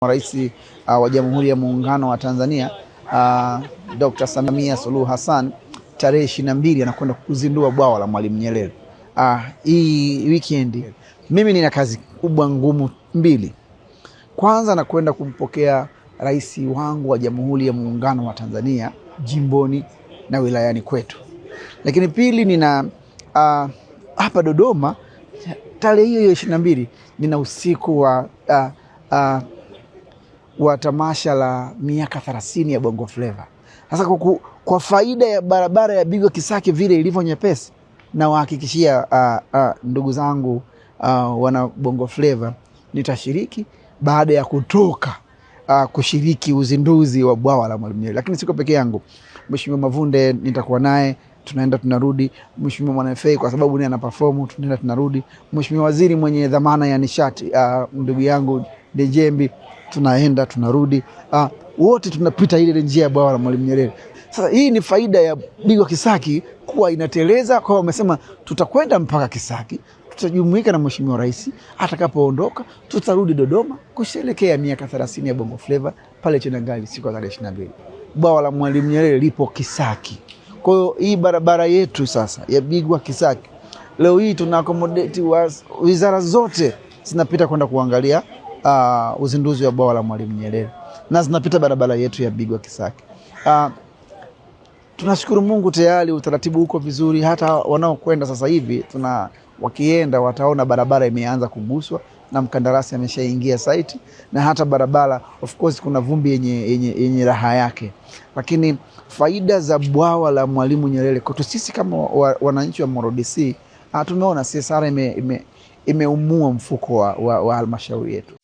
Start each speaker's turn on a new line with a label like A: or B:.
A: Rais wa Jamhuri ya Muungano wa Tanzania Dr. Samia Suluhu Hassan tarehe 22 anakwenda kuzindua bwawa la Mwalimu Nyerere. Hii weekend mimi nina kazi kubwa ngumu mbili. Kwanza nakwenda kumpokea rais wangu wa Jamhuri ya Muungano wa Tanzania jimboni na wilayani kwetu. Lakini pili nina hapa Dodoma tarehe hiyo 22 nina usiku wa tamasha la miaka 30 ya Bongo Flava. Sasa kwa faida ya barabara ya Bigwa Kisaki vile ilivyo nyepesi, na wahakikishia ndugu zangu wana Bongo Flava nitashiriki baada ya kutoka kushiriki uzinduzi wa bwawa la Mwalimu Nyerere. Lakini siko peke yangu. Mheshimiwa Mavunde nitakuwa naye, tunaenda tunarudi. Mheshimiwa Mwanafei kwa sababu ni ana perform, tunaenda tunarudi. Mheshimiwa Waziri mwenye dhamana ya nishati ndugu yangu Dejembi, tunaenda tunarudi. Wote tunapita ile njia ya bwawa la Mwalimu Nyerere. Sasa hii ni faida ya Bigwa Kisaki kuwa inateleza. Kwa wamesema tutakwenda mpaka Kisaki, tutajumuika na Mheshimiwa Rais, atakapoondoka tutarudi Dodoma kusherehekea miaka 30 ya Bongo Flava pale Chenangali siku ya 22. Bwawa la Mwalimu Nyerere lipo Kisaki. Kwa hiyo hii barabara yetu sasa ya Bigwa Kisaki, leo hii tuna accommodate wizara zote zinapita kwenda kuangalia uzinduzi wa bwawa la Mwalimu Nyerere, na zinapita barabara yetu ya Bigwa Kisaki. Tunashukuru Mungu tayari utaratibu uko vizuri. Hata wanaokwenda sasa hivi wakienda wataona barabara imeanza kuguswa na mkandarasi ameshaingia site, na hata barabara of course kuna vumbi yenye raha yake. Lakini faida za bwawa la Mwalimu Nyerere kwetu sisi kama wananchi wa Moro DC, tumeona CSR imeumua mfuko wa halmashauri yetu.